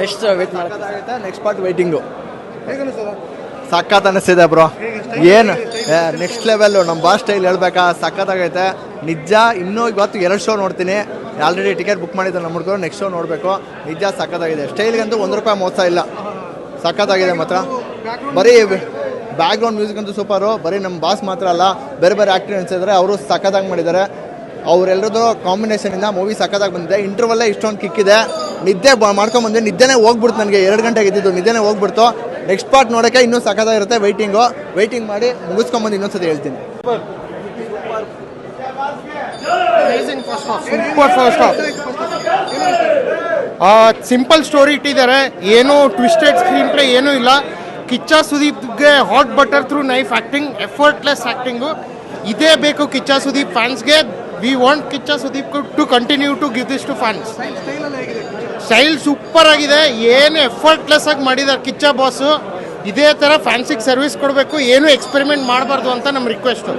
Next wait ಮಾಡೋಕ್ಕಾಗುತ್ತೆ. Next part waiting. ಸಖತ್ ಅನ್ನಿಸ್ತಿದೆ ಬ್ರೋ. ಏನು ನೆಕ್ಸ್ಟ್ ಲೆವೆಲ್ಲು. ನಮ್ಮ ಬಾಸ್ ಸ್ಟೈಲ್ ಹೇಳ್ಬೇಕಾ, ಸಖತ್ತಾಗೈತೆ ನಿಜ. ಇನ್ನೂ ಇವತ್ತು 2 ಶೋ ನೋಡ್ತೀನಿ. ಆಲ್ರೆಡಿ ಟಿಕೆಟ್ ಬುಕ್ ಮಾಡಿದ್ದೆ ನಮ್ಮ ಹುಡುಗರು. ನೆಕ್ಸ್ಟ್ ಶೋ ನೋಡಬೇಕು. ನಿಜ ಸಖತ್ತಾಗಿದೆ. ಸ್ಟೈಲ್ಗಂತೂ ₹1 ಮೋಸ ಇಲ್ಲ. ಸಖತ್ತಾಗಿದೆ ಮಾತ್ರ. ಬರೀ ಬ್ಯಾಕ್ಗ್ರೌಂಡ್ ಮ್ಯೂಸಿಕ್ ಅಂತೂ ಸೂಪರು. ಬರೀ ನಮ್ಮ ಬಾಸ್ ಮಾತ್ರ ಅಲ್ಲ, ಬೇರೆ ಬೇರೆ ಆ್ಯಕ್ಟರ್ಸ್ ಇದ್ದಾರೆ, ಅವರು ಸಖತ್ತಾಗಿ ಮಾಡಿದ್ದಾರೆ. ಅವರೆಲ್ಲರದ್ದು ಕಾಂಬಿನೇಷನಿಂದ ಮೂವಿ ಸಖತ್ತಾಗಿ ಬಂದಿದೆ. ಇಂಟರ್ವಲ್ಲೇ ಇಷ್ಟೊಂದು ಕಿಕ್ಕಿದೆ. ನಿದ್ದೆ ಮಾಡ್ಕೊಂಬಂದು ನಿದ್ದೆನೇ ಹೋಗ್ಬಿಡ್ತು. ನನಗೆ 2 ಗಂಟೆಗೆ ಇದ್ದಿದ್ದು ನಿದ್ದೆನೇ ಹೋಗ್ಬಿಡ್ತು. ನೆಕ್ಸ್ಟ್ ಪಾರ್ಟ್ ನೋಡೋಕ್ಕೆ ಇನ್ನೂ ಸಖತ್ತಾಗಿರುತ್ತೆ. ವೆಯ್ಟಿಂಗ್ ಮಾಡಿ ಮುಗಿಸ್ಕೊಂಬಂದು ಇನ್ನೊಂದ್ಸತಿ ಹೇಳ್ತೀನಿ. Super first half. Simple story ಇಟ್ಟಿದ್ದಾರೆ. ಏನೂ ಟ್ವಿಸ್ಟೆಡ್ ಸ್ಕ್ರೀನ್ ಪ್ಲೇ ಏನೂ ಇಲ್ಲ. ಕಿಚ್ಚ ಸುದೀಪ್ಗೆ hot butter through knife acting, effortless acting. ಇದೇ ಬೇಕು ಕಿಚ್ಚ ಸುದೀಪ್ ಫ್ಯಾನ್ಸ್ಗೆ. We want Kichcha Sudeep to continue to give this to fans. Style super ಆಗಿದೆ. ಏನು ಎಫರ್ಟ್ಲೆಸ್ ಆಗಿ ಮಾಡಿದ್ದಾರೆ ಕಿಚ್ಚ ಬಾಸು. ಇದೇ ಥರ ಫ್ಯಾನ್ಸಿಗೆ ಸರ್ವಿಸ್ ಕೊಡಬೇಕು, ಏನು ಎಕ್ಸ್ಪೆರಿಮೆಂಟ್ ಮಾಡಬಾರ್ದು ಅಂತ ನಮ್ಮ ರಿಕ್ವೆಸ್ಟು.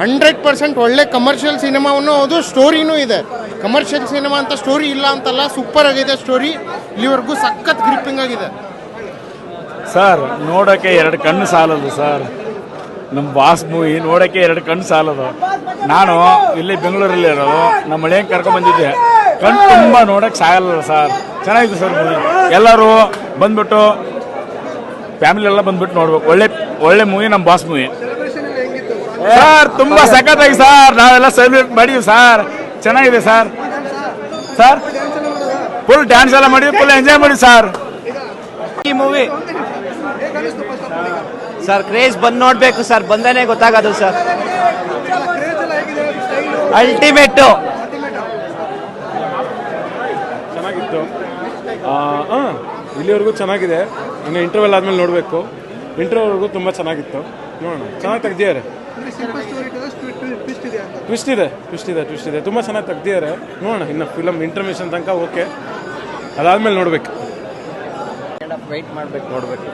100% ಒಳ್ಳೆ ಕಮರ್ಷಿಯಲ್ ಸಿನಿಮಾವನ್ನು ಹೌದು, ಸ್ಟೋರಿನೂ ಇದೆ. ಕಮರ್ಷಿಯಲ್ ಸಿನಿಮಾ ಅಂತ ಸ್ಟೋರಿ ಇಲ್ಲ ಅಂತಲ್ಲ, ಸೂಪರ್ ಆಗಿದೆ ಸ್ಟೋರಿ. ಇಲ್ಲಿವರೆಗೂ ಸಖತ್ ಗ್ರಿಪ್ಪಿಂಗ್ ಆಗಿದೆ ಸರ್. ನೋಡೋಕ್ಕೆ 2 ಕಣ್ಣು ಸಾಲದು ಸರ್. ನಮ್ಮ ಬಾಸ್ ಮೂವಿ ನೋಡೋಕ್ಕೆ 2 ಕಣ್ಣು ಸಾಲದು. ನಾನು ಇಲ್ಲಿ ಬೆಂಗಳೂರಲ್ಲಿ ಇರೋದು, ನಮ್ಮ ಮಳೆಗೆ ಕರ್ಕೊಂಡ್ಬಂದಿದ್ದೆ. ಕಣ್ಣು ತುಂಬ ನೋಡೋಕ್ಕೆ ಸಾಗಲ್ಲ ಸರ್. ಚೆನ್ನಾಗಿದೆ ಸರ್ ಮೂವಿ. ಎಲ್ಲರೂ ಬಂದ್ಬಿಟ್ಟು ಫ್ಯಾಮಿಲಿ ಎಲ್ಲ ಬಂದ್ಬಿಟ್ಟು ನೋಡ್ಬೇಕು. ಒಳ್ಳೆ ಮೂವಿ ನಮ್ಮ ಬಾಸ್ ಮೂವಿ ಸರ್. ತುಂಬ ಸಖತ್ತಾಗಿ ಸರ್. ನಾವೆಲ್ಲ ಸೆಲೆಬ್ರೇಟ್ ಮಾಡಿದ್ವಿ ಸರ್. ಚೆನ್ನಾಗಿದೆ ಸರ್. ಫುಲ್ ಡ್ಯಾನ್ಸ್ ಎಲ್ಲ ಮಾಡಿದ್ವಿ, ಫುಲ್ ಎಂಜಾಯ್ ಮಾಡಿದ್ವಿ ಸರ್. ಈ ಮೂವಿ ಸರ್ ಕ್ರೇಜ್ ಬಂದು ನೋಡಬೇಕು ಸರ್. ಬಂದನೇ ಗೊತ್ತಾಗೋದು ಸರ್. ಅಲ್ಟಿಮೇಟು ಚೆನ್ನಾಗಿತ್ತು. ಇಲ್ಲಿವರೆಗೂ ಚೆನ್ನಾಗಿದೆ. ಇನ್ನು ಇಂಟರ್ವೆಲ್ ಆದಮೇಲೆ ನೋಡಬೇಕು. ಇಂಟರ್ವರೆಗೂ ತುಂಬ ಚೆನ್ನಾಗಿತ್ತು. ನೋಡೋಣ. ಚೆನ್ನಾಗಿ ತೆಗ್ದಿದ್ದಾರೆ. ಟ್ವಿಸ್ಟ್ ಇದೆ. ತುಂಬ ಚೆನ್ನಾಗಿ ತೆಗ್ದಿದ್ದಾರೆ. ನೋಡೋಣ. ಇನ್ನು ಫಿಲಮ್ ಇಂಟರ್ಮಿಷನ್ ತನಕ ಓಕೆ. ಅದಾದಮೇಲೆ ನೋಡಬೇಕು. ವೆಯ್ಟ್ ಮಾಡಬೇಕು, ನೋಡಬೇಕು.